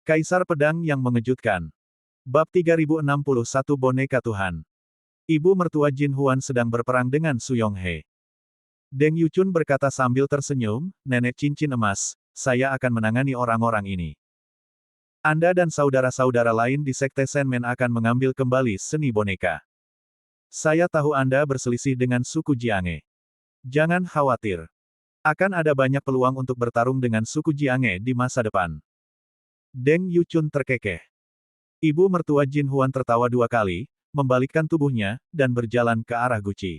Kaisar Pedang yang Mengejutkan. Bab 3061 Boneka Tuhan. Ibu mertua Jin Huan sedang berperang dengan Su Yonghe. Deng Yuchun berkata sambil tersenyum, "Nenek cincin emas, saya akan menangani orang-orang ini. Anda dan saudara-saudara lain di Sekte Senmen akan mengambil kembali seni boneka. Saya tahu Anda berselisih dengan suku Jiange. Jangan khawatir. Akan ada banyak peluang untuk bertarung dengan suku Jiange di masa depan." Deng Yuchun terkekeh. Ibu mertua Jin Huan tertawa dua kali, membalikkan tubuhnya, dan berjalan ke arah Guci.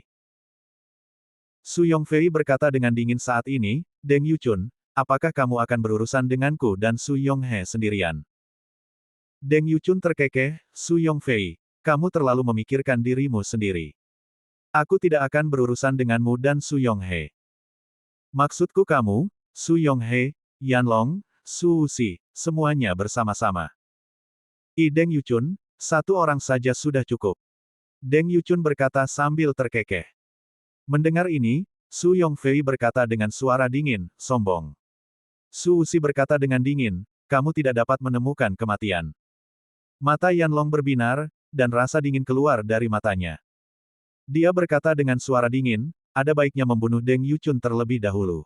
Su Yongfei berkata dengan dingin saat ini, "Deng Yuchun, apakah kamu akan berurusan denganku dan Su Yonghe sendirian?" Deng Yuchun terkekeh, "Su Yongfei, kamu terlalu memikirkan dirimu sendiri. Aku tidak akan berurusan denganmu dan Su Yonghe. Maksudku kamu, Su Yonghe, Yanlong, Su Wuxi, semuanya bersama-sama." Deng Yuchun, satu orang saja sudah cukup. Deng Yuchun berkata sambil terkekeh. Mendengar ini, Su Yongfei berkata dengan suara dingin, sombong. Su Wuxi berkata dengan dingin, "Kamu tidak dapat menemukan kematian." Mata Yanlong berbinar, dan rasa dingin keluar dari matanya. Dia berkata dengan suara dingin, "Ada baiknya membunuh Deng Yuchun terlebih dahulu."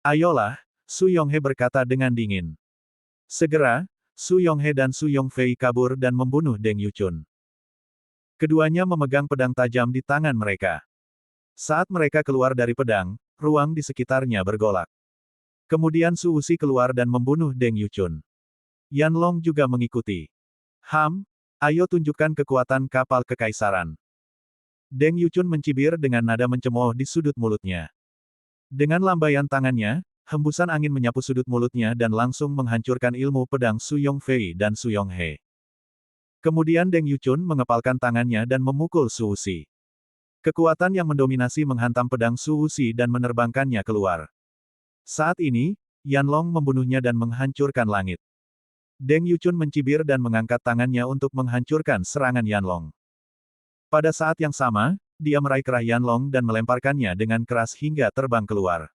"Ayolah," Su Yonghe berkata dengan dingin. Segera, Su Yonghe dan Su Yongfei kabur dan membunuh Deng Yuchun. Keduanya memegang pedang tajam di tangan mereka. Saat mereka keluar dari pedang, ruang di sekitarnya bergolak. Kemudian Su Wuxi keluar dan membunuh Deng Yuchun. Yanlong juga mengikuti. Ayo tunjukkan kekuatan kapal kekaisaran." Deng Yuchun mencibir dengan nada mencemooh di sudut mulutnya. Dengan lambaian tangannya, hembusan angin menyapu sudut mulutnya dan langsung menghancurkan ilmu pedang Su Yongfei dan Su Yonghe. Kemudian Deng Yuchun mengepalkan tangannya dan memukul Su Wuxi. Kekuatan yang mendominasi menghantam pedang Su Wuxi dan menerbangkannya keluar. Saat ini, Yanlong membunuhnya dan menghancurkan langit. Deng Yuchun mencibir dan mengangkat tangannya untuk menghancurkan serangan Yanlong. Pada saat yang sama, dia meraih kerah Yanlong dan melemparkannya dengan keras hingga terbang keluar.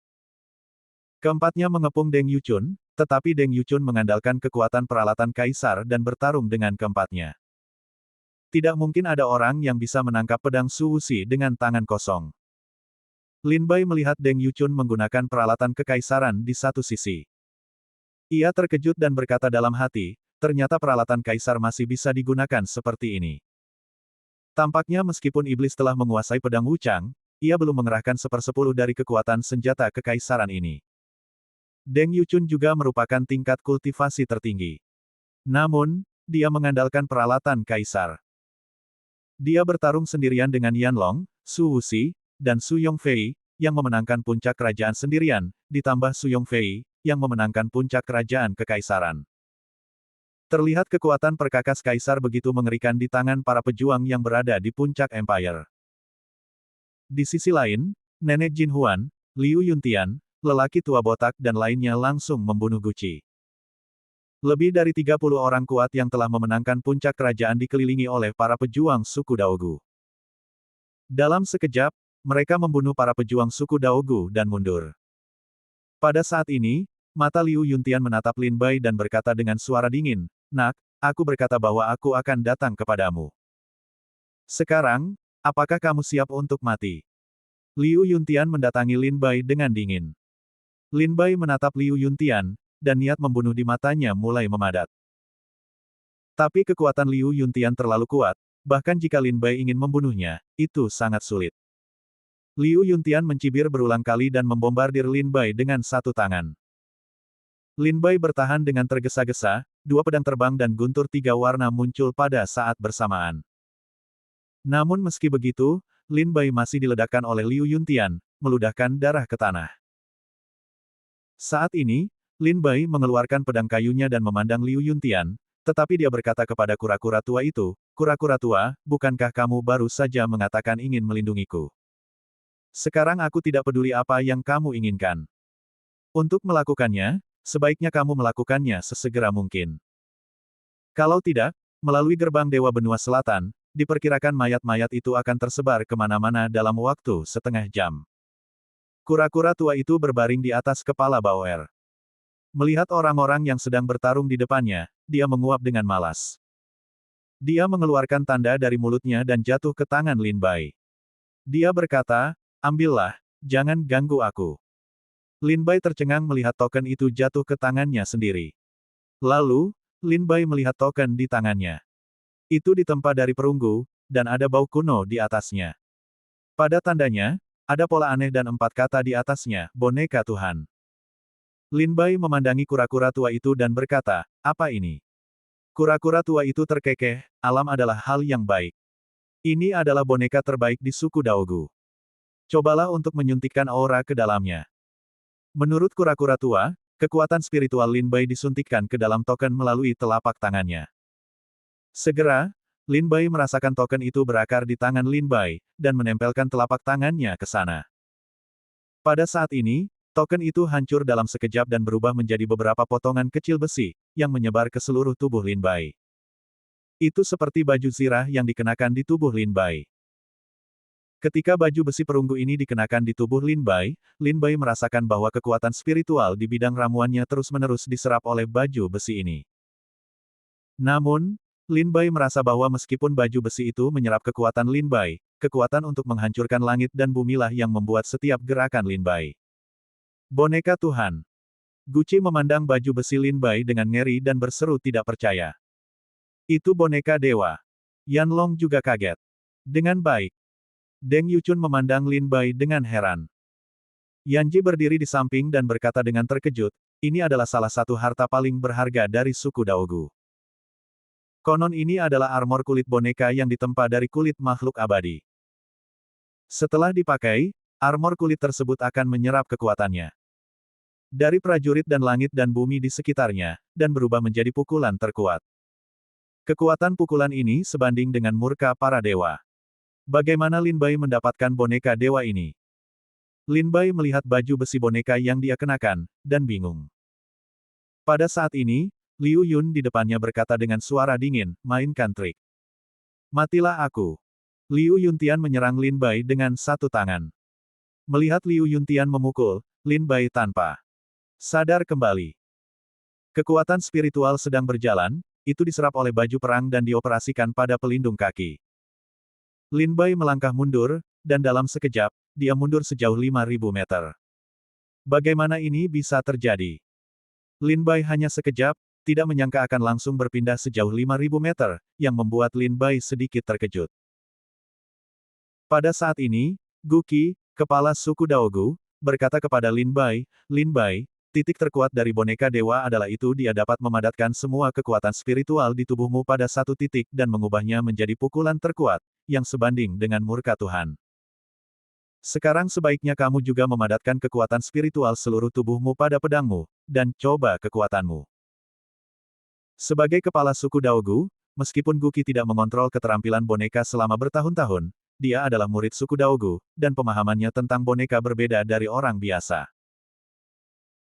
Keempatnya mengepung Deng Yuchun, tetapi Deng Yuchun mengandalkan kekuatan peralatan kaisar dan bertarung dengan keempatnya. Tidak mungkin ada orang yang bisa menangkap pedang Su Wuxi dengan tangan kosong. Lin Bai melihat Deng Yuchun menggunakan peralatan kekaisaran di satu sisi. Ia terkejut dan berkata dalam hati, ternyata peralatan kaisar masih bisa digunakan seperti ini. Tampaknya meskipun iblis telah menguasai pedang Wuchang, ia belum mengerahkan 1/10 dari kekuatan senjata kekaisaran ini. Deng Yuchun juga merupakan tingkat kultivasi tertinggi. Namun, dia mengandalkan peralatan kaisar. Dia bertarung sendirian dengan Yanlong, Su Wuxi, dan Su Yongfei, yang memenangkan puncak kerajaan sendirian, ditambah Su Yongfei, yang memenangkan puncak kerajaan kekaisaran. Terlihat kekuatan perkakas kaisar begitu mengerikan di tangan para pejuang yang berada di puncak empire. Di sisi lain, Nenek Jin Huan, Liu Yuntian, lelaki tua botak dan lainnya langsung membunuh Guci. Lebih dari 30 orang kuat yang telah memenangkan puncak kerajaan dikelilingi oleh para pejuang suku Daogu. Dalam sekejap, mereka membunuh para pejuang suku Daogu dan mundur. Pada saat ini, mata Liu Yuntian menatap Lin Bai dan berkata dengan suara dingin, "Nak, aku berkata bahwa aku akan datang kepadamu. Sekarang, apakah kamu siap untuk mati?" Liu Yuntian mendatangi Lin Bai dengan dingin. Lin Bai menatap Liu Yuntian, dan niat membunuh di matanya mulai memadat. Tapi kekuatan Liu Yuntian terlalu kuat, bahkan jika Lin Bai ingin membunuhnya, itu sangat sulit. Liu Yuntian mencibir berulang kali dan membombardir Lin Bai dengan satu tangan. Lin Bai bertahan dengan tergesa-gesa, dua pedang terbang dan guntur tiga warna muncul pada saat bersamaan. Namun meski begitu, Lin Bai masih diledakkan oleh Liu Yuntian, meludahkan darah ke tanah. Saat ini, Lin Bai mengeluarkan pedang kayunya dan memandang Liu Yuntian, tetapi dia berkata kepada kura-kura tua itu, "Kura-kura tua, bukankah kamu baru saja mengatakan ingin melindungiku? Sekarang aku tidak peduli apa yang kamu inginkan. Untuk melakukannya, sebaiknya kamu melakukannya sesegera mungkin. Kalau tidak, melalui gerbang Dewa Benua Selatan, diperkirakan mayat-mayat itu akan tersebar kemana-mana dalam waktu setengah jam." Kura-kura tua itu berbaring di atas kepala Baoer. Melihat orang-orang yang sedang bertarung di depannya, dia menguap dengan malas. Dia mengeluarkan tanda dari mulutnya dan jatuh ke tangan Lin Bai. Dia berkata, ambillah, jangan ganggu aku. Lin Bai tercengang melihat token itu jatuh ke tangannya sendiri. Lalu, Lin Bai melihat token di tangannya. Itu ditempa dari perunggu, dan ada bau kuno di atasnya. Pada tandanya, ada pola aneh dan 4 kata di atasnya, boneka Tuhan. Lin Bai memandangi kura-kura tua itu dan berkata, apa ini? Kura-kura tua itu terkekeh, alam adalah hal yang baik. Ini adalah boneka terbaik di suku Daogu. Cobalah untuk menyuntikkan aura ke dalamnya. Menurut kura-kura tua, kekuatan spiritual Lin Bai disuntikkan ke dalam token melalui telapak tangannya. Segera, Lin Bai merasakan token itu berakar di tangan Lin Bai, dan menempelkan telapak tangannya ke sana. Pada saat ini, token itu hancur dalam sekejap dan berubah menjadi beberapa potongan kecil besi, yang menyebar ke seluruh tubuh Lin Bai. Itu seperti baju zirah yang dikenakan di tubuh Lin Bai. Ketika baju besi perunggu ini dikenakan di tubuh Lin Bai merasakan bahwa kekuatan spiritual di bidang ramuannya terus-menerus diserap oleh baju besi ini. Namun, Lin Bai merasa bahwa meskipun baju besi itu menyerap kekuatan Lin Bai, kekuatan untuk menghancurkan langit dan bumilah yang membuat setiap gerakan Lin Bai. Boneka Tuhan. Guci memandang baju besi Lin Bai dengan ngeri dan berseru tidak percaya. Itu boneka dewa. Yan Long juga kaget. Dengan baik. Deng Yuchun memandang Lin Bai dengan heran. Yan Ji berdiri di samping dan berkata dengan terkejut, ini adalah salah satu harta paling berharga dari suku Daogu. Konon ini adalah armor kulit boneka yang ditempa dari kulit makhluk abadi. Setelah dipakai, armor kulit tersebut akan menyerap kekuatannya dari prajurit dan langit dan bumi di sekitarnya, dan berubah menjadi pukulan terkuat. Kekuatan pukulan ini sebanding dengan murka para dewa. Bagaimana Lin Bai mendapatkan boneka dewa ini? Lin Bai melihat baju besi boneka yang dia kenakan, dan bingung. Pada saat ini, Liu Yun di depannya berkata dengan suara dingin, mainkan trik. Matilah aku. Liu Yuntian menyerang Lin Bai dengan satu tangan. Melihat Liu Yuntian memukul, Lin Bai tanpa sadar kembali. Kekuatan spiritual sedang berjalan, itu diserap oleh baju perang dan dioperasikan pada pelindung kaki. Lin Bai melangkah mundur, dan dalam sekejap, dia mundur sejauh 5.000 meter. Bagaimana ini bisa terjadi? Lin Bai hanya sekejap, tidak menyangka akan langsung berpindah sejauh 5.000 meter, yang membuat Lin Bai sedikit terkejut. Pada saat ini, Guqi, kepala suku Daogu, berkata kepada Lin Bai, titik terkuat dari boneka dewa adalah itu dia dapat memadatkan semua kekuatan spiritual di tubuhmu pada satu titik dan mengubahnya menjadi pukulan terkuat, yang sebanding dengan murka Tuhan. Sekarang sebaiknya kamu juga memadatkan kekuatan spiritual seluruh tubuhmu pada pedangmu, dan coba kekuatanmu. Sebagai kepala suku Daogu, meskipun Guqi tidak mengontrol keterampilan boneka selama bertahun-tahun, dia adalah murid suku Daogu, dan pemahamannya tentang boneka berbeda dari orang biasa.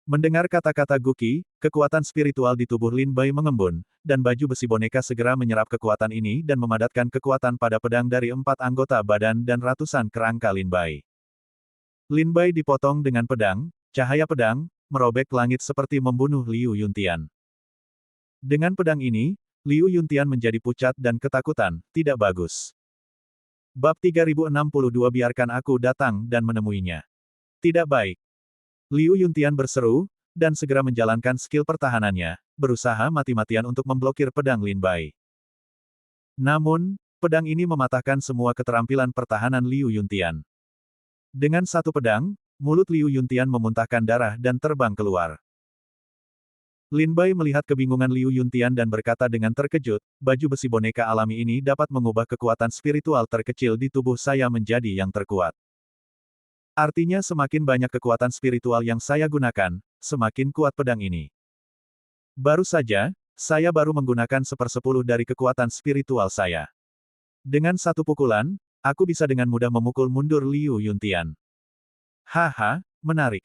Mendengar kata-kata Guqi, kekuatan spiritual di tubuh Lin Bai mengembun, dan baju besi boneka segera menyerap kekuatan ini dan memadatkan kekuatan pada pedang dari 4 anggota badan dan ratusan kerangka Lin Bai. Lin Bai dipotong dengan pedang, cahaya pedang, merobek langit seperti membunuh Liu Yuntian. Dengan pedang ini, Liu Yuntian menjadi pucat dan ketakutan, tidak bagus. Bab 3062 biarkan aku datang dan menemuinya. Tidak baik. Liu Yuntian berseru, dan segera menjalankan skill pertahanannya, berusaha mati-matian untuk memblokir pedang Lin Bai. Namun, pedang ini mematahkan semua keterampilan pertahanan Liu Yuntian. Dengan satu pedang, mulut Liu Yuntian memuntahkan darah dan terbang keluar. Lin Bai melihat kebingungan Liu Yuntian dan berkata dengan terkejut, baju besi boneka alami ini dapat mengubah kekuatan spiritual terkecil di tubuh saya menjadi yang terkuat. Artinya semakin banyak kekuatan spiritual yang saya gunakan, semakin kuat pedang ini. Baru saja, saya baru menggunakan 1/10 dari kekuatan spiritual saya. Dengan satu pukulan, aku bisa dengan mudah memukul mundur Liu Yuntian. Haha, menarik.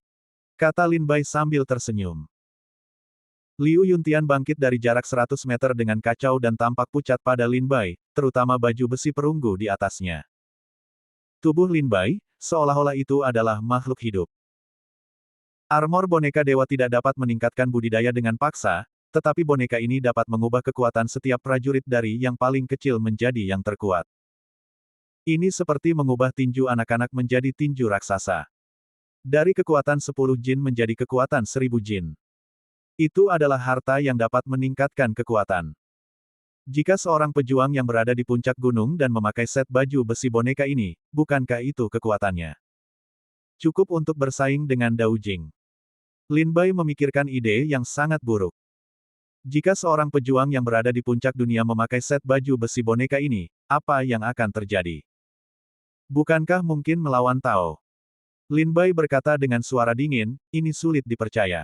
Kata Lin Bai sambil tersenyum. Liu Yuntian bangkit dari jarak 100 meter dengan kacau dan tampak pucat pada Lin Bai, terutama baju besi perunggu di atasnya. Tubuh Lin Bai, seolah-olah itu adalah makhluk hidup. Armor boneka dewa tidak dapat meningkatkan budidaya dengan paksa, tetapi boneka ini dapat mengubah kekuatan setiap prajurit dari yang paling kecil menjadi yang terkuat. Ini seperti mengubah tinju anak-anak menjadi tinju raksasa. Dari kekuatan 10 jin menjadi kekuatan 1000 jin. Itu adalah harta yang dapat meningkatkan kekuatan. Jika seorang pejuang yang berada di puncak gunung dan memakai set baju besi boneka ini, bukankah itu kekuatannya? Cukup untuk bersaing dengan Dao Jing. Lin Bai memikirkan ide yang sangat buruk. Jika seorang pejuang yang berada di puncak dunia memakai set baju besi boneka ini, apa yang akan terjadi? Bukankah mungkin melawan Tao? Lin Bai berkata dengan suara dingin, ini sulit dipercaya.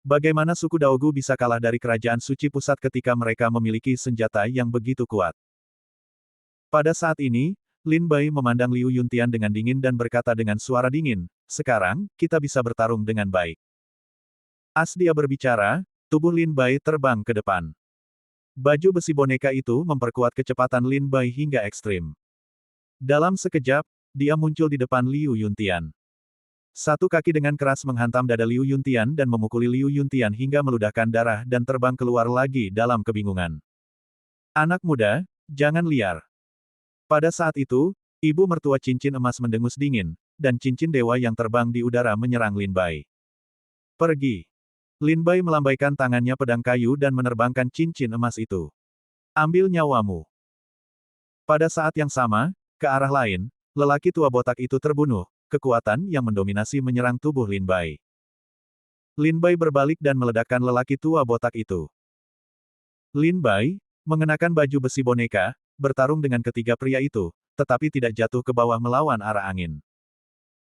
Bagaimana suku Daogu bisa kalah dari kerajaan suci pusat ketika mereka memiliki senjata yang begitu kuat? Pada saat ini, Lin Bai memandang Liu Yuntian dengan dingin dan berkata dengan suara dingin, sekarang, kita bisa bertarung dengan baik. As dia berbicara, tubuh Lin Bai terbang ke depan. Baju besi boneka itu memperkuat kecepatan Lin Bai hingga ekstrim. Dalam sekejap, dia muncul di depan Liu Yuntian. Satu kaki dengan keras menghantam dada Liu Yuntian dan memukuli Liu Yuntian hingga meludahkan darah dan terbang keluar lagi dalam kebingungan. Anak muda, jangan liar. Pada saat itu, ibu mertua cincin emas mendengus dingin, dan cincin dewa yang terbang di udara menyerang Lin Bai. Pergi. Lin Bai melambaikan tangannya pedang kayu dan menerbangkan cincin emas itu. Ambil nyawamu. Pada saat yang sama, ke arah lain, lelaki tua botak itu terbunuh, kekuatan yang mendominasi menyerang tubuh Lin Bai. Lin Bai berbalik dan meledakkan lelaki tua botak itu. Lin Bai, mengenakan baju besi boneka, bertarung dengan ketiga pria itu, tetapi tidak jatuh ke bawah melawan arah angin.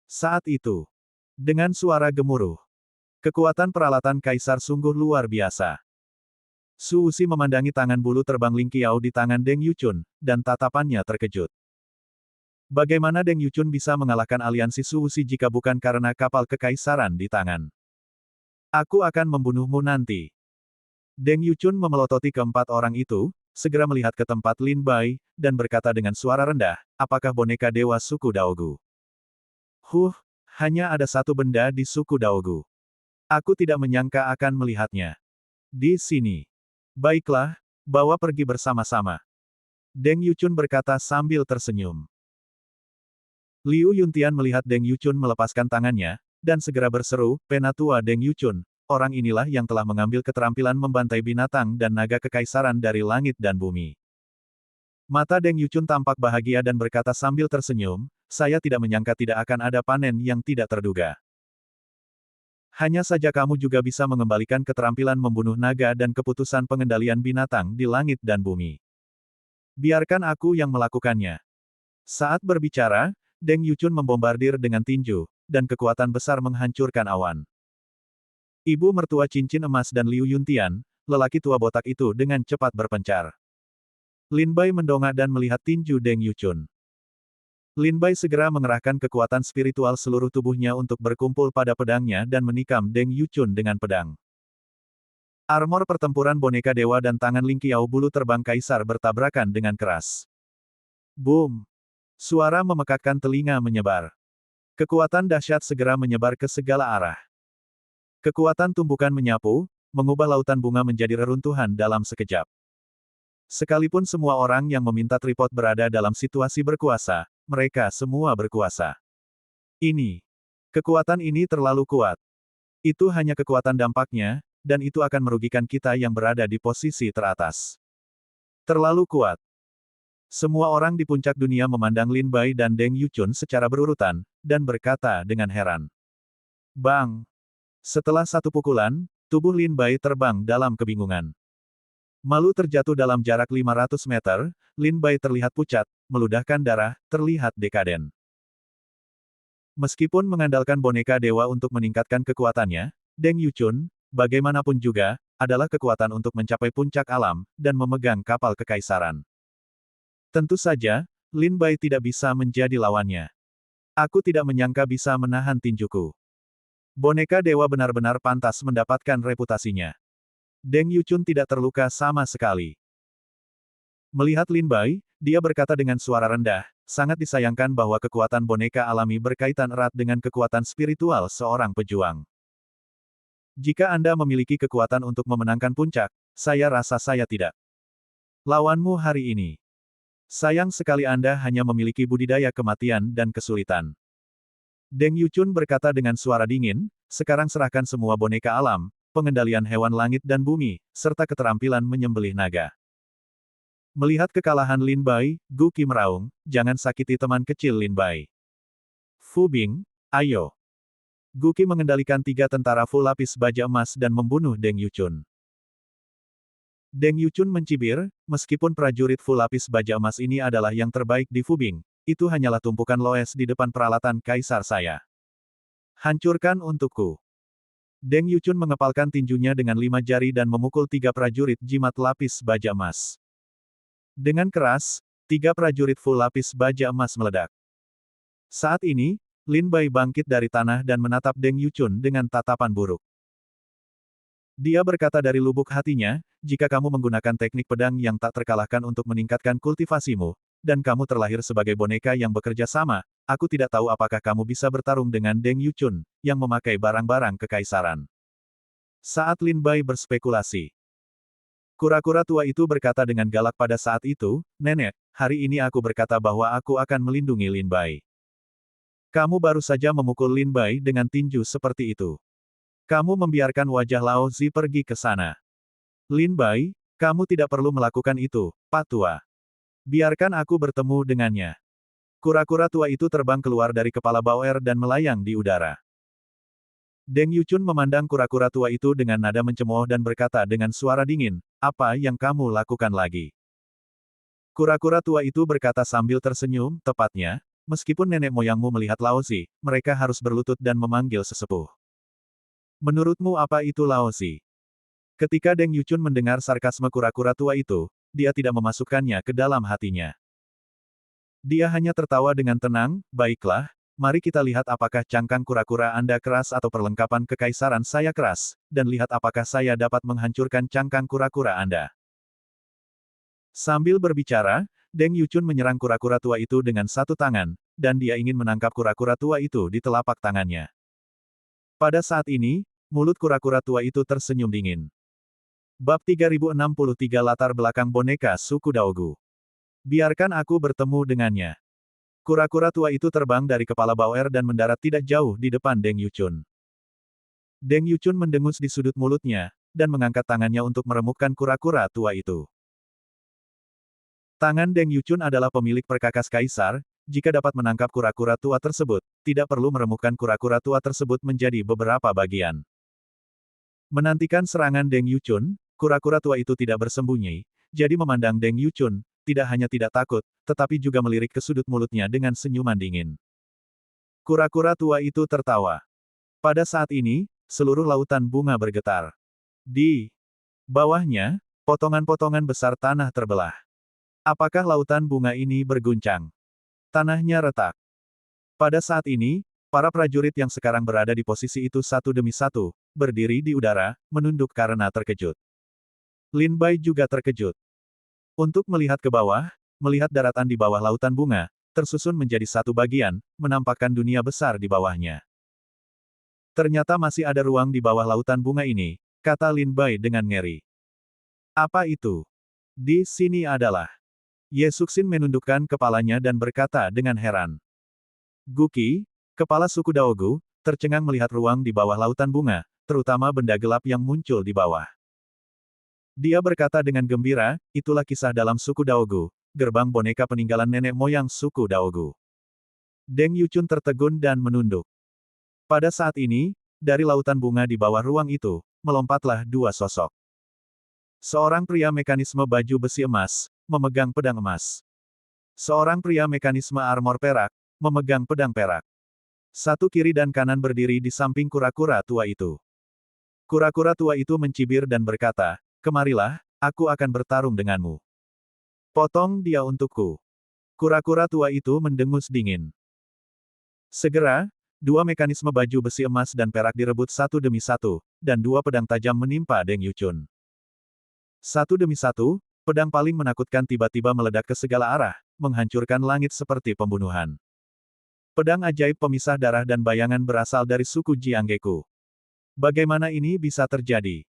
Saat itu, dengan suara gemuruh, kekuatan peralatan kaisar sungguh luar biasa. Su Wuxi memandangi tangan bulu terbang Ling Qiao di tangan Deng Yuchun, dan tatapannya terkejut. Bagaimana Deng Yuchun bisa mengalahkan aliansi Su Wuxi jika bukan karena kapal kekaisaran di tangan? Aku akan membunuhmu nanti. Deng Yuchun memelototi keempat orang itu, segera melihat ke tempat Lin Bai, dan berkata dengan suara rendah, apakah boneka dewa suku Daogu? Hanya ada satu benda di suku Daogu. Aku tidak menyangka akan melihatnya. Di sini. Baiklah, bawa pergi bersama-sama. Deng Yuchun berkata sambil tersenyum. Liu Yuntian melihat Deng Yuchun melepaskan tangannya, dan segera berseru, Penatua Deng Yuchun, orang inilah yang telah mengambil keterampilan membantai binatang dan naga kekaisaran dari langit dan bumi. Mata Deng Yuchun tampak bahagia dan berkata sambil tersenyum, saya tidak menyangka tidak akan ada panen yang tidak terduga. Hanya saja kamu juga bisa mengembalikan keterampilan membunuh naga dan keputusan pengendalian binatang di langit dan bumi. Biarkan aku yang melakukannya. Saat berbicara, Deng Yuchun membombardir dengan tinju, dan kekuatan besar menghancurkan awan. Ibu mertua cincin emas dan Liu Yuntian, lelaki tua botak itu dengan cepat berpencar. Lin Bai mendongak dan melihat tinju Deng Yuchun. Lin Bai segera mengerahkan kekuatan spiritual seluruh tubuhnya untuk berkumpul pada pedangnya dan menikam Deng Yuchun dengan pedang. Armor pertempuran boneka dewa dan tangan Ling Qiao bulu terbang kaisar bertabrakan dengan keras. Boom! Suara memekakkan telinga menyebar. Kekuatan dahsyat segera menyebar ke segala arah. Kekuatan tumbukan menyapu, mengubah lautan bunga menjadi reruntuhan dalam sekejap. Sekalipun semua orang yang meminta tripod berada dalam situasi berkuasa, mereka semua berkuasa. Kekuatan ini terlalu kuat. Itu hanya kekuatan dampaknya, dan itu akan merugikan kita yang berada di posisi teratas. Terlalu kuat. Semua orang di puncak dunia memandang Lin Bai dan Deng Yuchun secara berurutan, dan berkata dengan heran. Bang! Setelah satu pukulan, tubuh Lin Bai terbang dalam kebingungan. Malu terjatuh dalam jarak 500 meter, Lin Bai terlihat pucat, meludahkan darah, terlihat dekaden. Meskipun mengandalkan boneka dewa untuk meningkatkan kekuatannya, Deng Yuchun, bagaimanapun juga, adalah kekuatan untuk mencapai puncak alam, dan memegang kapal kekaisaran. Tentu saja, Lin Bai tidak bisa menjadi lawannya. Aku tidak menyangka bisa menahan tinjuku. Boneka dewa benar-benar pantas mendapatkan reputasinya. Deng Yuchun tidak terluka sama sekali. Melihat Lin Bai, dia berkata dengan suara rendah, sangat disayangkan bahwa kekuatan boneka alami berkaitan erat dengan kekuatan spiritual seorang pejuang. Jika Anda memiliki kekuatan untuk memenangkan puncak, saya rasa saya tidak. Lawanmu hari ini. Sayang sekali Anda hanya memiliki budidaya kematian dan kesulitan. Deng Yuchun berkata dengan suara dingin, sekarang serahkan semua boneka alam, pengendalian hewan langit dan bumi, serta keterampilan menyembelih naga. Melihat kekalahan Lin Bai, Gu Qi meraung, jangan sakiti teman kecil Lin Bai. Fu Bing, ayo. Gu Qi mengendalikan 3 tentara full lapis baja emas dan membunuh Deng Yuchun. Deng Yuchun mencibir, meskipun prajurit full lapis baja emas ini adalah yang terbaik di Fu Bing, itu hanyalah tumpukan loes di depan peralatan kaisar saya. Hancurkan untukku. Deng Yuchun mengepalkan tinjunya dengan 5 jari dan memukul 3 prajurit jimat lapis baja emas. Dengan keras, 3 prajurit full lapis baja emas meledak. Saat ini, Lin Bai bangkit dari tanah dan menatap Deng Yuchun dengan tatapan buruk. Dia berkata dari lubuk hatinya, jika kamu menggunakan teknik pedang yang tak terkalahkan untuk meningkatkan kultivasimu, dan kamu terlahir sebagai boneka yang bekerja sama, aku tidak tahu apakah kamu bisa bertarung dengan Deng Yuchun, yang memakai barang-barang kekaisaran. Saat Lin Bai berspekulasi, kura-kura tua itu berkata dengan galak pada saat itu, Nenek, hari ini aku berkata bahwa aku akan melindungi Lin Bai. Kamu baru saja memukul Lin Bai dengan tinju seperti itu. Kamu membiarkan wajah Lao Zi pergi ke sana. Lin Bai, kamu tidak perlu melakukan itu, Pak Tua. Biarkan aku bertemu dengannya. Kura-kura tua itu terbang keluar dari kepala Bauer dan melayang di udara. Deng Yuchun memandang kura-kura tua itu dengan nada mencemooh dan berkata dengan suara dingin, apa yang kamu lakukan lagi? Kura-kura tua itu berkata sambil tersenyum, tepatnya, meskipun nenek moyangmu melihat Lao Zi, mereka harus berlutut dan memanggil sesepuh. Menurutmu apa itu Lao Zi? Ketika Deng Yuchun mendengar sarkasme kura-kura tua itu, dia tidak memasukkannya ke dalam hatinya. Dia hanya tertawa dengan tenang, baiklah, mari kita lihat apakah cangkang kura-kura Anda keras atau perlengkapan kekaisaran saya keras, dan lihat apakah saya dapat menghancurkan cangkang kura-kura Anda. Sambil berbicara, Deng Yuchun menyerang kura-kura tua itu dengan satu tangan, dan dia ingin menangkap kura-kura tua itu di telapak tangannya. Pada saat ini, mulut kura-kura tua itu tersenyum dingin. Bab 3063 Latar belakang boneka suku Daogu. Biarkan aku bertemu dengannya. Kura-kura tua itu terbang dari kepala Bauer dan mendarat tidak jauh di depan Deng Yuchun. Deng Yuchun mendengus di sudut mulutnya, dan mengangkat tangannya untuk meremukkan kura-kura tua itu. Tangan Deng Yuchun adalah pemilik perkakas kaisar, jika dapat menangkap kura-kura tua tersebut, tidak perlu meremukkan kura-kura tua tersebut menjadi beberapa bagian. Menantikan serangan Deng Yuchun, kura-kura tua itu tidak bersembunyi, jadi memandang Deng Yuchun, tidak hanya tidak takut, tetapi juga melirik ke sudut mulutnya dengan senyuman dingin. Kura-kura tua itu tertawa. Pada saat ini, seluruh lautan bunga bergetar. Di bawahnya, potongan-potongan besar tanah terbelah. Apakah lautan bunga ini berguncang? Tanahnya retak. Pada saat ini, para prajurit yang sekarang berada di posisi itu satu demi satu, berdiri di udara, menunduk karena terkejut. Lin Bai juga terkejut. Untuk melihat ke bawah, melihat daratan di bawah lautan bunga, tersusun menjadi satu bagian, menampakkan dunia besar di bawahnya. Ternyata masih ada ruang di bawah lautan bunga ini, kata Lin Bai dengan ngeri. Apa itu? Di sini adalah. Ye Suxin menundukkan kepalanya dan berkata dengan heran. Gu Qi, kepala suku Daogu, tercengang melihat ruang di bawah lautan bunga, terutama benda gelap yang muncul di bawah. Dia berkata dengan gembira, itulah kisah dalam suku Daogu, gerbang boneka peninggalan nenek moyang suku Daogu. Deng Yuchun tertegun dan menunduk. Pada saat ini, dari lautan bunga di bawah ruang itu, melompatlah 2 sosok. Seorang pria mekanisme baju besi emas, memegang pedang emas. Seorang pria mekanisme armor perak, memegang pedang perak. Satu kiri dan kanan berdiri di samping kura-kura tua itu. Kura-kura tua itu mencibir dan berkata, kemarilah, aku akan bertarung denganmu. Potong dia untukku. Kura-kura tua itu mendengus dingin. Segera, 2 mekanisme baju besi emas dan perak direbut satu demi satu, dan 2 pedang tajam menimpa Deng Yuchun. Satu demi satu, Pedang paling menakutkan tiba-tiba meledak ke segala arah, menghancurkan langit seperti pembunuhan. Pedang ajaib pemisah darah dan bayangan berasal dari suku Jianggeku. Bagaimana ini bisa terjadi?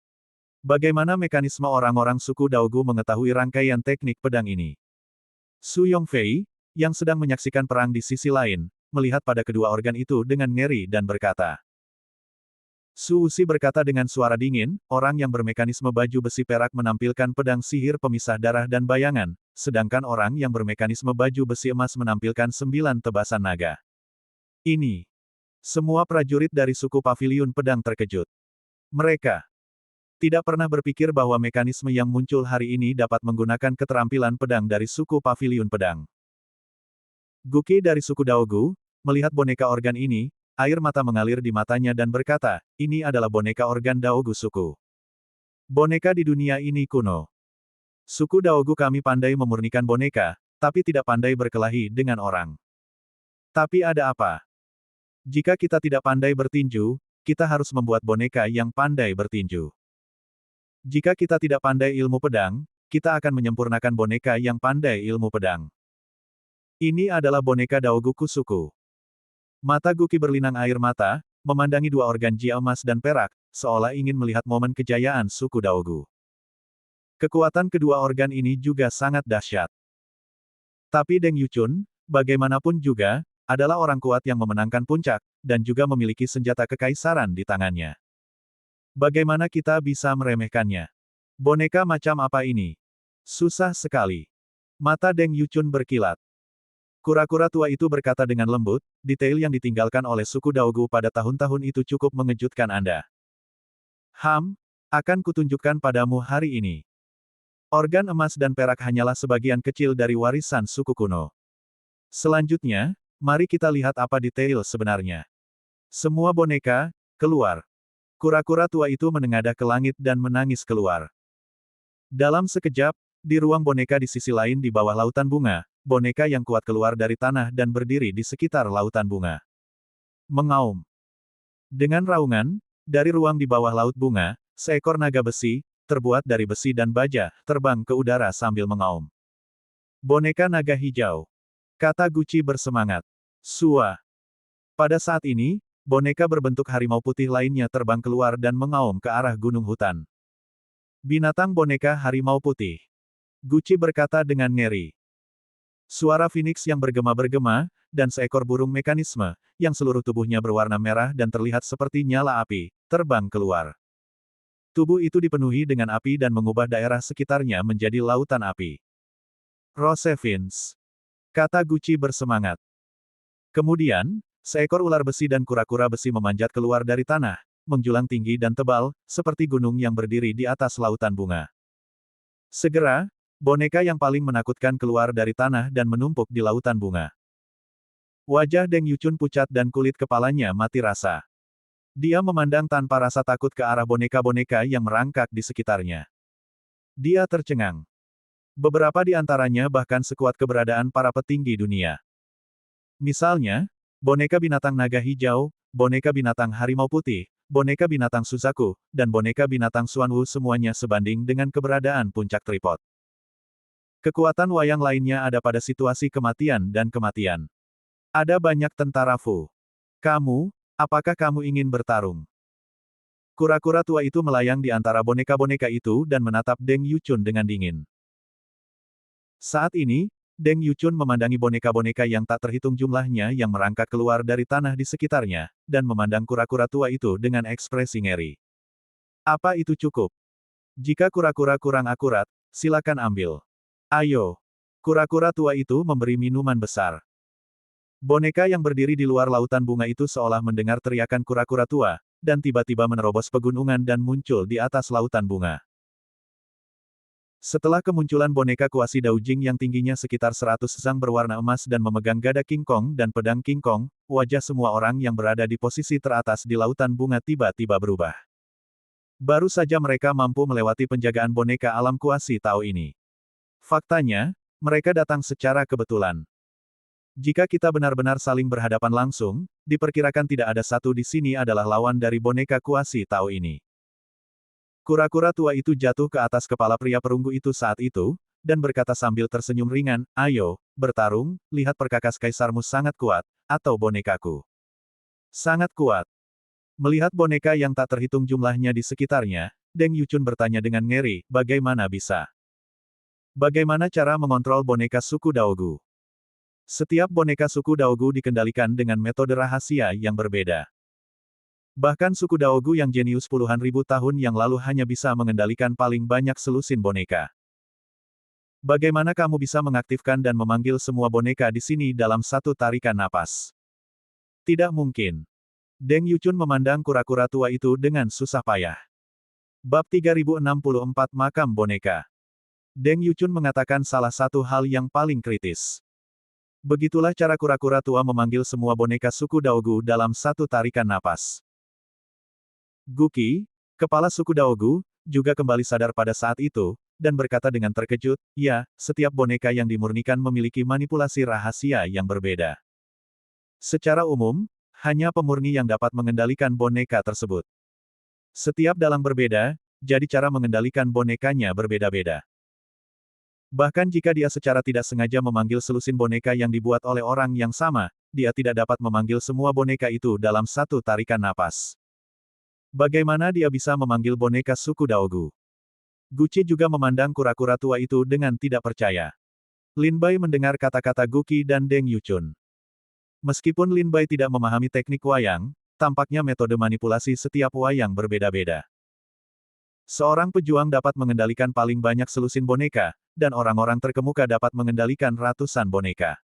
Bagaimana mekanisme orang-orang suku Daogu mengetahui rangkaian teknik pedang ini? Su Yongfei, yang sedang menyaksikan perang di sisi lain, melihat pada kedua organ itu dengan ngeri dan berkata. Su Wuxi berkata dengan suara dingin, orang yang bermekanisme baju besi perak menampilkan pedang sihir pemisah darah dan bayangan, sedangkan orang yang bermekanisme baju besi emas menampilkan 9 tebasan naga. Ini. Semua prajurit dari suku Paviliun Pedang terkejut. Mereka tidak pernah berpikir bahwa mekanisme yang muncul hari ini dapat menggunakan keterampilan pedang dari suku Paviliun Pedang. Guqi dari suku Daogu, melihat boneka organ ini, air mata mengalir di matanya dan berkata, ini adalah boneka organ Daogu suku. Boneka di dunia ini kuno. Suku Daogu kami pandai memurnikan boneka, tapi tidak pandai berkelahi dengan orang. Tapi ada apa? Jika kita tidak pandai bertinju, kita harus membuat boneka yang pandai bertinju. Jika kita tidak pandai ilmu pedang, kita akan menyempurnakan boneka yang pandai ilmu pedang. Ini adalah boneka Daogu suku. Mata Guqi berlinang air mata, memandangi dua organ Jia emas dan perak, seolah ingin melihat momen kejayaan suku Daogu. Kekuatan kedua organ ini juga sangat dahsyat. Tapi Deng Yuchun, bagaimanapun juga, adalah orang kuat yang memenangkan puncak, dan juga memiliki senjata kekaisaran di tangannya. Bagaimana kita bisa meremehkannya? Boneka macam apa ini? Susah sekali. Mata Deng Yuchun berkilat. Kura-kura tua itu berkata dengan lembut, detail yang ditinggalkan oleh suku Daogu pada tahun-tahun itu cukup mengejutkan Anda. Akan kutunjukkan padamu hari ini. Organ emas dan perak hanyalah sebagian kecil dari warisan suku kuno. Selanjutnya, mari kita lihat apa detail sebenarnya. Semua boneka, keluar. Kura-kura tua itu menengadah ke langit dan menangis keluar. Dalam sekejap, di ruang boneka di sisi lain di bawah lautan bunga, boneka yang kuat keluar dari tanah dan berdiri di sekitar lautan bunga. Mengaum. Dengan raungan, dari ruang di bawah laut bunga, seekor naga besi, terbuat dari besi dan baja, terbang ke udara sambil mengaum. Boneka naga hijau. Kata Guqi bersemangat. Sua. Pada saat ini, boneka berbentuk harimau putih lainnya terbang keluar dan mengaum ke arah gunung hutan. Binatang boneka harimau putih. Guqi berkata dengan ngeri. Suara Phoenix yang bergema-bergema, dan seekor burung mekanisme, yang seluruh tubuhnya berwarna merah dan terlihat seperti nyala api, terbang keluar. Tubuh itu dipenuhi dengan api dan mengubah daerah sekitarnya menjadi lautan api. Rosevins. Kata Guqi bersemangat. Kemudian, seekor ular besi dan kura-kura besi memanjat keluar dari tanah, menjulang tinggi dan tebal, seperti gunung yang berdiri di atas lautan bunga. Segera, boneka yang paling menakutkan keluar dari tanah dan menumpuk di lautan bunga. Wajah Deng Yuchun pucat dan kulit kepalanya mati rasa. Dia memandang tanpa rasa takut ke arah boneka-boneka yang merangkak di sekitarnya. Dia tercengang. Beberapa di antaranya bahkan sekuat keberadaan para petinggi dunia. Misalnya, boneka binatang naga hijau, boneka binatang harimau putih, boneka binatang Suzaku, dan boneka binatang Xuanwu semuanya sebanding dengan keberadaan puncak tripod. Kekuatan wayang lainnya ada pada situasi kematian dan kematian. Ada banyak tentara Fu. Apakah kamu ingin bertarung? Kura-kura tua itu melayang di antara boneka-boneka itu dan menatap Deng Yuchun dengan dingin. Saat ini, Deng Yuchun memandangi boneka-boneka yang tak terhitung jumlahnya yang merangkak keluar dari tanah di sekitarnya, dan memandang kura-kura tua itu dengan ekspresi ngeri. Apa itu cukup? Jika kura-kura kurang akurat, silakan ambil. Ayo. Kura-kura tua itu memberi minuman besar. Boneka yang berdiri di luar lautan bunga itu seolah mendengar teriakan kura-kura tua, dan tiba-tiba menerobos pegunungan dan muncul di atas lautan bunga. Setelah kemunculan boneka kuasi Daojing yang tingginya sekitar 100 zang berwarna emas dan memegang gada King Kong dan pedang King Kong, wajah semua orang yang berada di posisi teratas di lautan bunga tiba-tiba berubah. Baru saja mereka mampu melewati penjagaan boneka alam kuasi Tao ini. Faktanya, mereka datang secara kebetulan. Jika kita benar-benar saling berhadapan langsung, diperkirakan tidak ada satu di sini adalah lawan dari boneka kuasi Tao ini. Kura-kura tua itu jatuh ke atas kepala pria perunggu itu saat itu, dan berkata sambil tersenyum ringan, "Ayo, bertarung, lihat perkakas kaisarmu sangat kuat, atau bonekaku. Sangat kuat." Melihat boneka yang tak terhitung jumlahnya di sekitarnya, Deng Yuchun bertanya dengan ngeri, bagaimana bisa? Bagaimana cara mengontrol boneka suku Daogu? Setiap boneka suku Daogu dikendalikan dengan metode rahasia yang berbeda. Bahkan suku Daogu yang jenius puluhan ribu tahun yang lalu hanya bisa mengendalikan paling banyak selusin boneka. Bagaimana kamu bisa mengaktifkan dan memanggil semua boneka di sini dalam satu tarikan napas? Tidak mungkin. Deng Yuchun memandang kura-kura tua itu dengan susah payah. Bab 3064 Makam Boneka. Deng Yuchun mengatakan salah satu hal yang paling kritis. Begitulah cara kura-kura tua memanggil semua boneka suku Daogu dalam satu tarikan napas. Guqi, kepala suku Daogu, juga kembali sadar pada saat itu, dan berkata dengan terkejut, ya, setiap boneka yang dimurnikan memiliki manipulasi rahasia yang berbeda. Secara umum, hanya pemurni yang dapat mengendalikan boneka tersebut. Setiap dalang berbeda, jadi cara mengendalikan bonekanya berbeda-beda. Bahkan jika dia secara tidak sengaja memanggil selusin boneka yang dibuat oleh orang yang sama, dia tidak dapat memanggil semua boneka itu dalam satu tarikan napas. Bagaimana dia bisa memanggil boneka suku Daogu? Guqi juga memandang kura-kura tua itu dengan tidak percaya. Lin Bai mendengar kata-kata Guqi dan Deng Yuchun. Meskipun Lin Bai tidak memahami teknik wayang, tampaknya metode manipulasi setiap wayang berbeda-beda. Seorang pejuang dapat mengendalikan paling banyak selusin boneka, dan orang-orang terkemuka dapat mengendalikan ratusan boneka.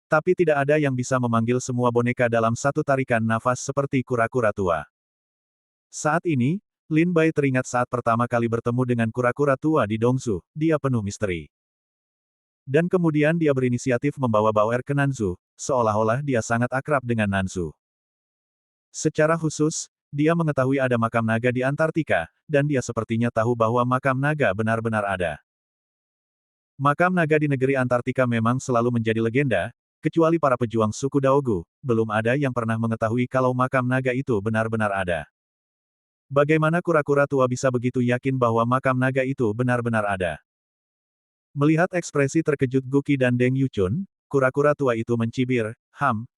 Tapi tidak ada yang bisa memanggil semua boneka dalam satu tarikan nafas seperti kura-kura tua. Saat ini, Lin Bai teringat saat pertama kali bertemu dengan kura-kura tua di Dongsu, dia penuh misteri. Dan kemudian dia berinisiatif membawa Bauer ke Nanzu, seolah-olah dia sangat akrab dengan Nanzu. Secara khusus, dia mengetahui ada makam naga di Antartika, dan dia sepertinya tahu bahwa makam naga benar-benar ada. Makam naga di negeri Antartika memang selalu menjadi legenda, kecuali para pejuang suku Daogu, belum ada yang pernah mengetahui kalau makam naga itu benar-benar ada. Bagaimana kura-kura tua bisa begitu yakin bahwa makam naga itu benar-benar ada? Melihat ekspresi terkejut Guqi dan Deng Yuchun, kura-kura tua itu mencibir,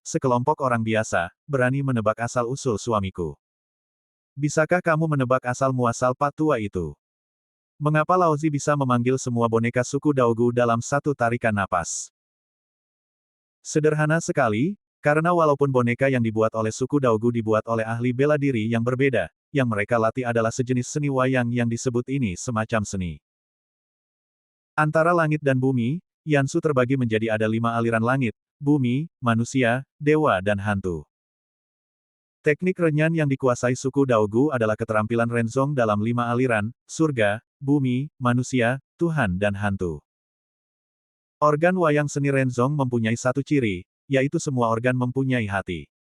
sekelompok orang biasa, berani menebak asal-usul suamiku. Bisakah kamu menebak asal-muasal Pak tua itu? Mengapa Laozi bisa memanggil semua boneka suku Daogu dalam satu tarikan napas? Sederhana sekali, karena walaupun boneka yang dibuat oleh suku Daogu dibuat oleh ahli bela diri yang berbeda, yang mereka latih adalah sejenis seni wayang yang disebut ini semacam seni. Antara langit dan bumi, Yansu terbagi menjadi ada 5 aliran langit, bumi, manusia, dewa dan hantu. Teknik renyan yang dikuasai suku Daogu adalah keterampilan Renzong dalam 5 aliran, surga, bumi, manusia, Tuhan dan hantu. Organ wayang seni Renzong mempunyai satu ciri, yaitu semua organ mempunyai hati.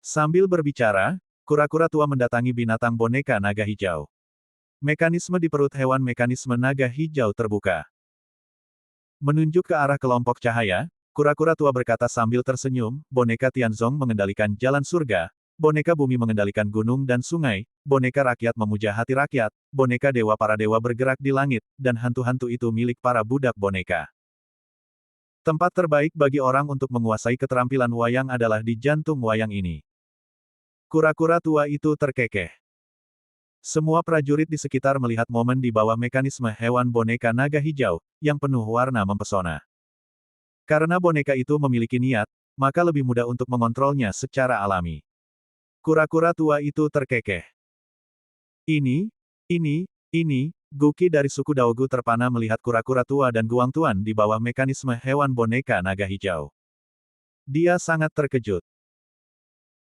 Sambil berbicara, kura-kura tua mendatangi binatang boneka naga hijau. Mekanisme di perut hewan mekanisme naga hijau terbuka. Menunjuk ke arah kelompok cahaya, kura-kura tua berkata sambil tersenyum, boneka Tianzong mengendalikan jalan surga, boneka bumi mengendalikan gunung dan sungai, boneka rakyat memuja hati rakyat, boneka dewa para dewa bergerak di langit, dan hantu-hantu itu milik para budak boneka. Tempat terbaik bagi orang untuk menguasai keterampilan wayang adalah di jantung wayang ini. Kura-kura tua itu terkekeh. Semua prajurit di sekitar melihat momen di bawah mekanisme hewan boneka naga hijau, yang penuh warna mempesona. Karena boneka itu memiliki niat, maka lebih mudah untuk mengontrolnya secara alami. Kura-kura tua itu terkekeh. Ini, Guqi dari suku Daogu terpana melihat kura-kura tua dan Guang Tuan di bawah mekanisme hewan boneka naga hijau. Dia sangat terkejut.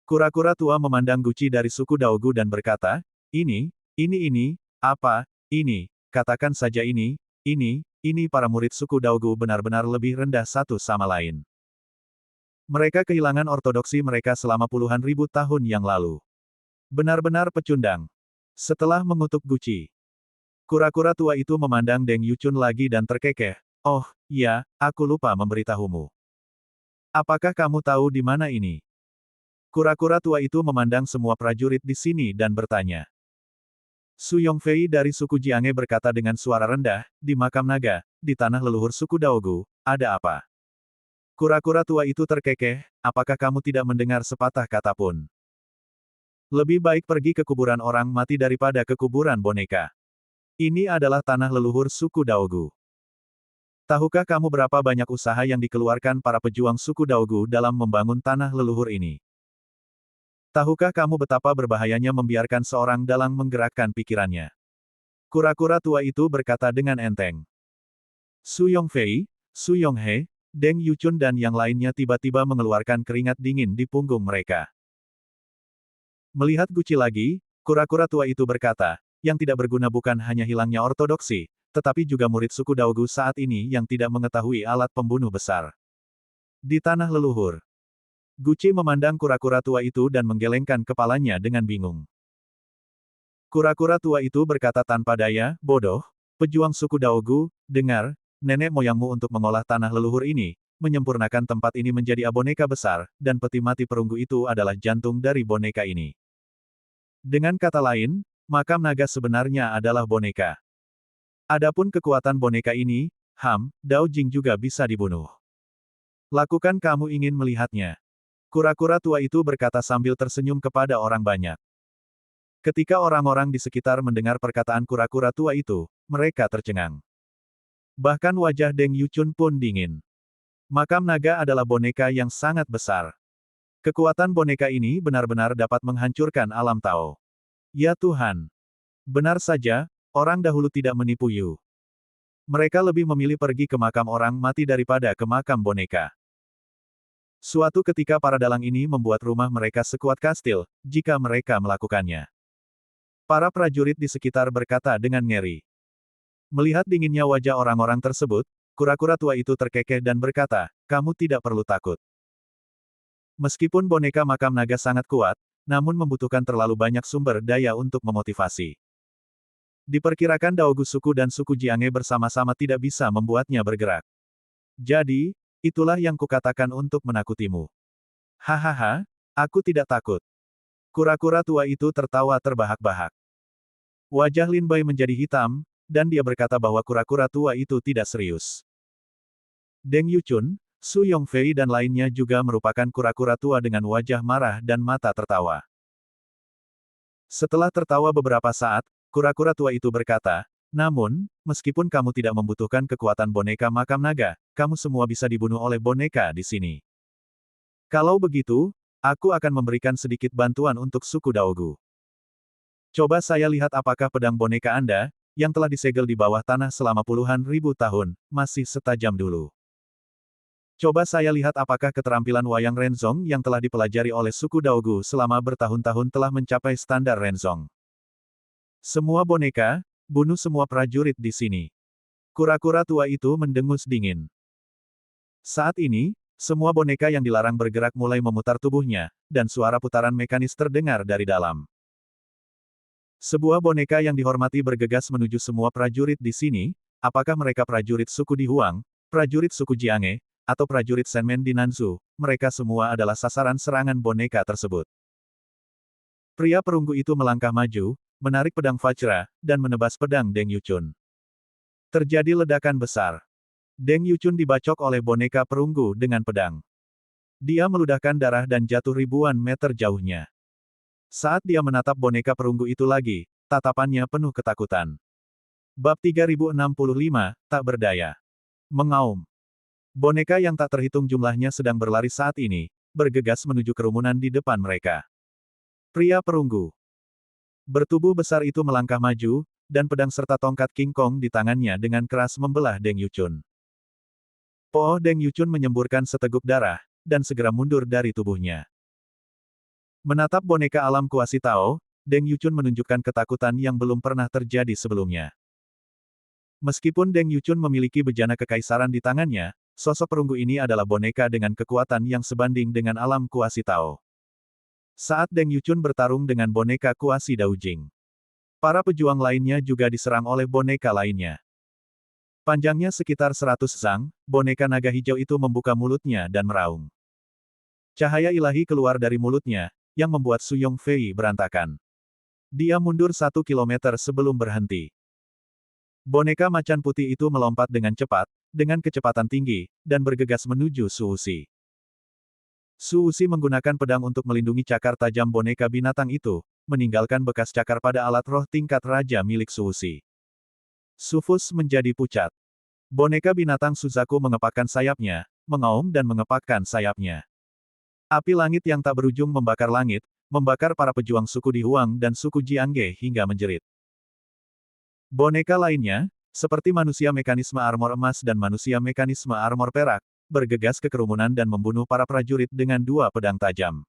Kura-kura tua memandang Guqi dari suku Daogu dan berkata, ini, katakan saja ini, para murid suku Daogu benar-benar lebih rendah satu sama lain. Mereka kehilangan ortodoksi mereka selama puluhan ribu tahun yang lalu. Benar-benar pecundang. Setelah mengutuk Guqi, kura-kura tua itu memandang Deng Yuchun lagi dan terkekeh, oh, ya, aku lupa memberitahumu. Apakah kamu tahu di mana ini? Kura-kura tua itu memandang semua prajurit di sini dan bertanya. Su Yongfei dari suku Jiange berkata dengan suara rendah, di makam naga, di tanah leluhur suku Daogu, ada apa? Kura-kura tua itu terkekeh, apakah kamu tidak mendengar sepatah kata pun? Lebih baik pergi ke kuburan orang mati daripada ke kuburan boneka. Ini adalah tanah leluhur suku Daogu. Tahukah kamu berapa banyak usaha yang dikeluarkan para pejuang suku Daogu dalam membangun tanah leluhur ini? Tahukah kamu betapa berbahayanya membiarkan seorang dalang menggerakkan pikirannya? Kura-kura tua itu berkata dengan enteng. Su Yongfei, Su Yonghe, Deng Yuchun dan yang lainnya tiba-tiba mengeluarkan keringat dingin di punggung mereka. Melihat Guci lagi, kura-kura tua itu berkata, yang tidak berguna bukan hanya hilangnya ortodoksi, tetapi juga murid suku Daogu saat ini yang tidak mengetahui alat pembunuh besar. Di tanah leluhur. Guci memandang kura-kura tua itu dan menggelengkan kepalanya dengan bingung. Kura-kura tua itu berkata tanpa daya, bodoh, pejuang suku Daogu, dengar, nenek moyangmu untuk mengolah tanah leluhur ini, menyempurnakan tempat ini menjadi boneka besar, dan peti mati perunggu itu adalah jantung dari boneka ini. Dengan kata lain, makam naga sebenarnya adalah boneka. Adapun kekuatan boneka ini, Dao Jing juga bisa dibunuh. Lakukan kamu ingin melihatnya. Kura-kura tua itu berkata sambil tersenyum kepada orang banyak. Ketika orang-orang di sekitar mendengar perkataan kura-kura tua itu, mereka tercengang. Bahkan wajah Deng Yuchun pun dingin. Makam naga adalah boneka yang sangat besar. Kekuatan boneka ini benar-benar dapat menghancurkan alam Tao. Ya Tuhan! Benar saja, orang dahulu tidak menipu Yu. Mereka lebih memilih pergi ke makam orang mati daripada ke makam boneka. Suatu ketika para dalang ini membuat rumah mereka sekuat kastil, jika mereka melakukannya. Para prajurit di sekitar berkata dengan ngeri. Melihat dinginnya wajah orang-orang tersebut, kura-kura tua itu terkekeh dan berkata, kamu tidak perlu takut. Meskipun boneka makam naga sangat kuat, namun membutuhkan terlalu banyak sumber daya untuk memotivasi. Diperkirakan Daogu suku dan suku Jiange bersama-sama tidak bisa membuatnya bergerak. Jadi, itulah yang kukatakan untuk menakutimu. Hahaha, aku tidak takut. Kura-kura tua itu tertawa terbahak-bahak. Wajah Lin Bai menjadi hitam, dan dia berkata bahwa kura-kura tua itu tidak serius. Deng Yuchun, Su Yongfei dan lainnya juga merupakan kura-kura tua dengan wajah marah dan mata tertawa. Setelah tertawa beberapa saat, kura-kura tua itu berkata, namun, meskipun kamu tidak membutuhkan kekuatan boneka makam naga, kamu semua bisa dibunuh oleh boneka di sini. Kalau begitu, aku akan memberikan sedikit bantuan untuk suku Daogu. Coba saya lihat apakah pedang boneka Anda, yang telah disegel di bawah tanah selama puluhan ribu tahun, masih setajam dulu. Coba saya lihat apakah keterampilan Wayang Renzong yang telah dipelajari oleh suku Daogu selama bertahun-tahun telah mencapai standar Renzong. Semua boneka, bunuh semua prajurit di sini. Kura-kura tua itu mendengus dingin. Saat ini, semua boneka yang dilarang bergerak mulai memutar tubuhnya, dan suara putaran mekanis terdengar dari dalam. Sebuah boneka yang dihormati bergegas menuju semua prajurit di sini, apakah mereka prajurit suku Di Huang, prajurit suku Jiange, atau prajurit Senmen di Nanzhou, mereka semua adalah sasaran serangan boneka tersebut. Pria perunggu itu melangkah maju, menarik pedang Vajra, dan menebas pedang Deng Yuchun. Terjadi ledakan besar. Deng Yuchun dibacok oleh boneka perunggu dengan pedang. Dia meludahkan darah dan jatuh ribuan meter jauhnya. Saat dia menatap boneka perunggu itu lagi, tatapannya penuh ketakutan. Bab 3065, tak berdaya. Mengaum. Boneka yang tak terhitung jumlahnya sedang berlari saat ini, bergegas menuju kerumunan di depan mereka. Pria perunggu bertubuh besar itu melangkah maju, dan pedang serta tongkat King Kong di tangannya dengan keras membelah Deng Yuchun. Po Deng Yuchun menyemburkan seteguk darah, dan segera mundur dari tubuhnya. Menatap boneka alam kuasi Tao, Deng Yuchun menunjukkan ketakutan yang belum pernah terjadi sebelumnya. Meskipun Deng Yuchun memiliki bejana kekaisaran di tangannya, sosok perunggu ini adalah boneka dengan kekuatan yang sebanding dengan alam kuasi Tao. Saat Deng Yuchun bertarung dengan boneka kuasi Dao Jing, para pejuang lainnya juga diserang oleh boneka lainnya. Panjangnya sekitar 100 zang, boneka naga hijau itu membuka mulutnya dan meraung. Cahaya ilahi keluar dari mulutnya, yang membuat Su Yongfei berantakan. Dia mundur 1 kilometer sebelum berhenti. Boneka macan putih itu melompat dengan cepat, dengan kecepatan tinggi, dan bergegas menuju Su Wuxi. Su Wuxi menggunakan pedang untuk melindungi cakar tajam boneka binatang itu, meninggalkan bekas cakar pada alat roh tingkat raja milik Su Wuxi. Su Fus menjadi pucat. Boneka binatang Suzaku mengepakkan sayapnya, mengaum dan mengepakkan sayapnya. Api langit yang tak berujung membakar langit, membakar para pejuang suku Di Huang dan suku Jiangge hingga menjerit. Boneka lainnya, seperti manusia mekanisme armor emas dan manusia mekanisme armor perak, bergegas ke kerumunan dan membunuh para prajurit dengan 2 pedang tajam.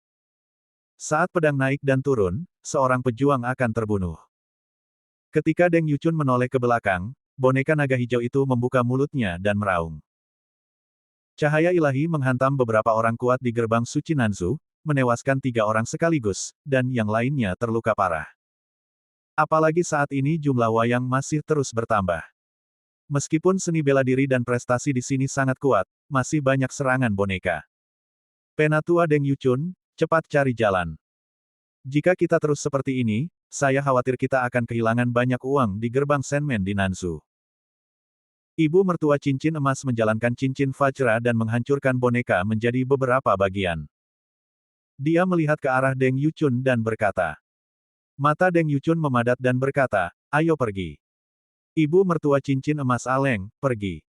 Saat pedang naik dan turun, seorang pejuang akan terbunuh. Ketika Deng Yuchun menoleh ke belakang, boneka naga hijau itu membuka mulutnya dan meraung. Cahaya ilahi menghantam beberapa orang kuat di gerbang suci Nanzu, menewaskan 3 orang sekaligus, dan yang lainnya terluka parah. Apalagi saat ini jumlah wayang masih terus bertambah. Meskipun seni bela diri dan prestasi di sini sangat kuat, masih banyak serangan boneka. Penatua Deng Yuchun, cepat cari jalan. Jika kita terus seperti ini, saya khawatir kita akan kehilangan banyak uang di gerbang Senmen di Nanzu. Ibu mertua cincin emas menjalankan cincin Vajra dan menghancurkan boneka menjadi beberapa bagian. Dia melihat ke arah Deng Yuchun dan berkata. Mata Deng Yuchun memadat dan berkata, ayo pergi. Ibu mertua cincin emas Aleng, pergi.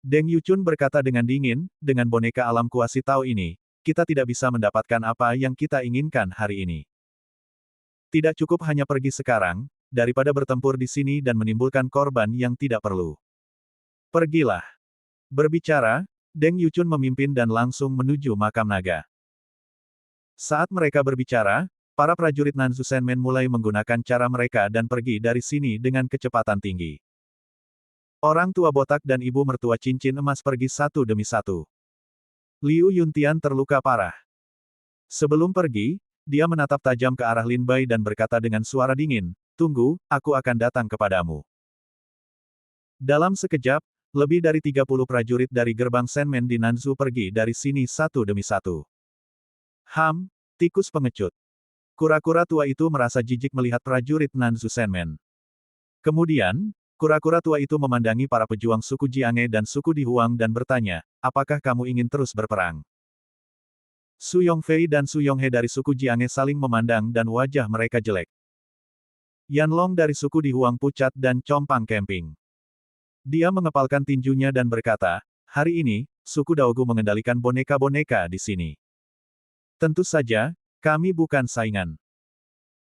Deng Yuchun berkata dengan dingin, dengan boneka alam kuasi Tao ini, kita tidak bisa mendapatkan apa yang kita inginkan hari ini. Tidak cukup hanya pergi sekarang, daripada bertempur di sini dan menimbulkan korban yang tidak perlu. Pergilah. Berbicara, Deng Yuchun memimpin dan langsung menuju makam naga. Saat mereka berbicara, para prajurit Nanzu Senmen mulai menggunakan cara mereka dan pergi dari sini dengan kecepatan tinggi. Orang tua botak dan ibu mertua cincin emas pergi satu demi satu. Liu Yuntian terluka parah. Sebelum pergi, dia menatap tajam ke arah Lin Bai dan berkata dengan suara dingin, tunggu, aku akan datang kepadamu. Dalam sekejap, lebih dari 30 prajurit dari gerbang Senmen di Nanzu pergi dari sini satu demi satu. Tikus pengecut. Kura-kura tua itu merasa jijik melihat prajurit Nanzu Senmen. Kemudian, kura-kura tua itu memandangi para pejuang suku Jiangge dan suku Di Huang dan bertanya, apakah kamu ingin terus berperang? Su Yongfei dan Su Yonghe dari suku Jiangge saling memandang dan wajah mereka jelek. Yanlong dari suku Di Huang pucat dan compang camping. Dia mengepalkan tinjunya dan berkata, hari ini, suku Daogu mengendalikan boneka-boneka di sini. Tentu saja, kami bukan saingan.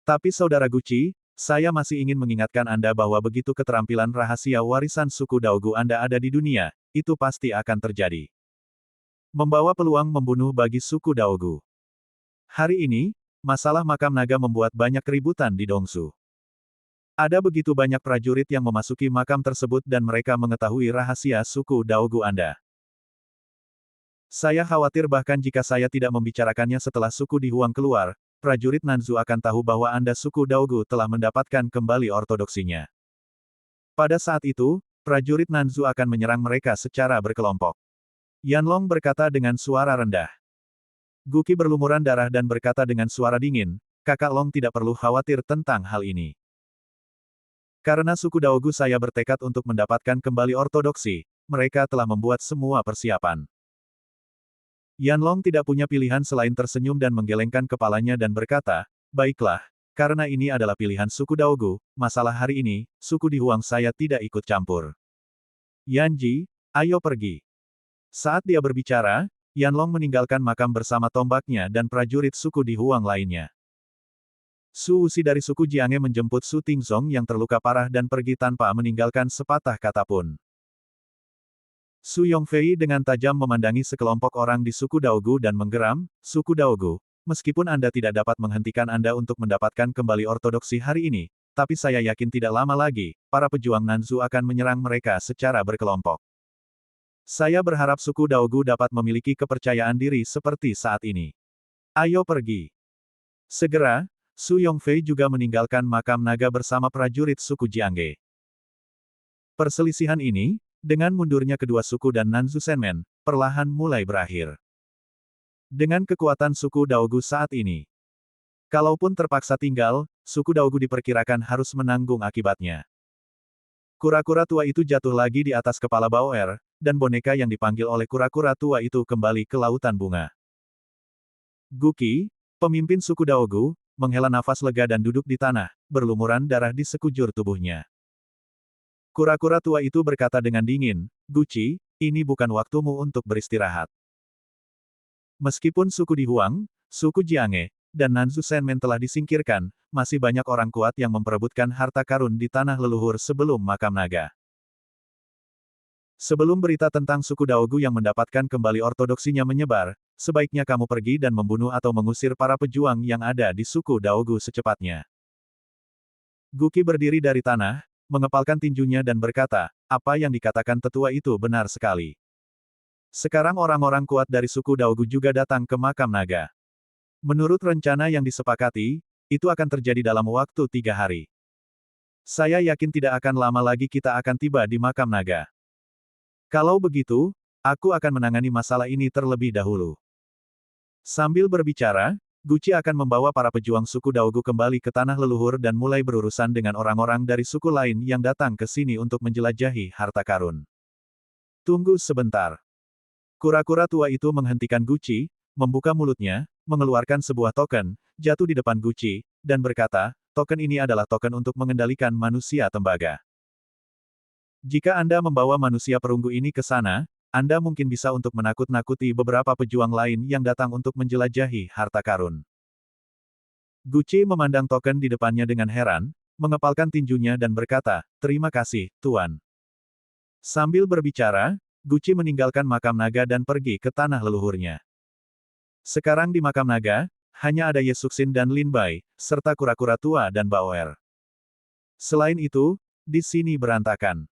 Tapi saudara Guci, saya masih ingin mengingatkan Anda bahwa begitu keterampilan rahasia warisan suku Daogu Anda ada di dunia, itu pasti akan terjadi. Membawa peluang membunuh bagi suku Daogu. Hari ini, masalah makam naga membuat banyak keributan di Dongsu. Ada begitu banyak prajurit yang memasuki makam tersebut dan mereka mengetahui rahasia suku Daogu Anda. Saya khawatir bahkan jika saya tidak membicarakannya setelah suku Di Huang keluar, prajurit Nanzu akan tahu bahwa Anda suku Daogu telah mendapatkan kembali ortodoksinya. Pada saat itu, prajurit Nanzu akan menyerang mereka secara berkelompok. Yanlong berkata dengan suara rendah. Guqi berlumuran darah dan berkata dengan suara dingin, Kakak Long tidak perlu khawatir tentang hal ini. Karena suku Daogu saya bertekad untuk mendapatkan kembali ortodoksi, mereka telah membuat semua persiapan. Yanlong tidak punya pilihan selain tersenyum dan menggelengkan kepalanya dan berkata, baiklah, karena ini adalah pilihan suku Daogu, masalah hari ini, suku Di Huang saya tidak ikut campur. Yanji, ayo pergi. Saat dia berbicara, Yanlong meninggalkan makam bersama tombaknya dan prajurit suku Di Huang lainnya. Su Wuxi dari suku Jiangge menjemput Su Tingzong yang terluka parah dan pergi tanpa meninggalkan sepatah kata pun. Su Yongfei dengan tajam memandangi sekelompok orang di suku Daogu dan menggeram, suku Daogu, meskipun Anda tidak dapat menghentikan Anda untuk mendapatkan kembali ortodoksi hari ini, tapi saya yakin tidak lama lagi, para pejuang Nanzu akan menyerang mereka secara berkelompok. Saya berharap suku Daogu dapat memiliki kepercayaan diri seperti saat ini. Ayo pergi. Segera, Su Yongfei juga meninggalkan makam naga bersama prajurit suku Jiangge. Perselisihan ini, dengan mundurnya kedua suku dan Nanzu Senmen, perlahan mulai berakhir. Dengan kekuatan suku Daogu saat ini, kalaupun terpaksa tinggal, suku Daogu diperkirakan harus menanggung akibatnya. Kura-kura tua itu jatuh lagi di atas kepala Baoer, dan boneka yang dipanggil oleh kura-kura tua itu kembali ke lautan bunga. Guqi, pemimpin suku Daogu, menghela nafas lega dan duduk di tanah, berlumuran darah di sekujur tubuhnya. Kura-kura tua itu berkata dengan dingin, "Guqi, ini bukan waktumu untuk beristirahat. Meskipun suku Dihuang, suku Jiange, dan Nanzu Senmen telah disingkirkan, masih banyak orang kuat yang memperebutkan harta karun di tanah leluhur sebelum makam naga. Sebelum berita tentang suku Daogu yang mendapatkan kembali ortodoksinya menyebar, sebaiknya kamu pergi dan membunuh atau mengusir para pejuang yang ada di suku Daogu secepatnya." Guqi berdiri dari tanah, mengepalkan tinjunya dan berkata, "Apa yang dikatakan tetua itu benar sekali. Sekarang orang-orang kuat dari suku Daogu juga datang ke makam naga. Menurut rencana yang disepakati, itu akan terjadi dalam waktu 3 hari. Saya yakin tidak akan lama lagi kita akan tiba di makam naga. Kalau begitu, aku akan menangani masalah ini terlebih dahulu." Sambil berbicara, Guqi akan membawa para pejuang suku Daogu kembali ke tanah leluhur dan mulai berurusan dengan orang-orang dari suku lain yang datang ke sini untuk menjelajahi harta karun. Tunggu sebentar. Kura-kura tua itu menghentikan Guqi, membuka mulutnya, mengeluarkan sebuah token, jatuh di depan Guqi, dan berkata, "Token ini adalah token untuk mengendalikan manusia tembaga. Jika Anda membawa manusia perunggu ini ke sana, Anda mungkin bisa untuk menakut-nakuti beberapa pejuang lain yang datang untuk menjelajahi harta karun." Guqi memandang token di depannya dengan heran, mengepalkan tinjunya dan berkata, "Terima kasih, Tuan." Sambil berbicara, Guqi meninggalkan makam naga dan pergi ke tanah leluhurnya. Sekarang di makam naga, hanya ada Ye Suxin dan Lin Bai, serta kura-kura tua dan Baoer. Selain itu, di sini berantakan.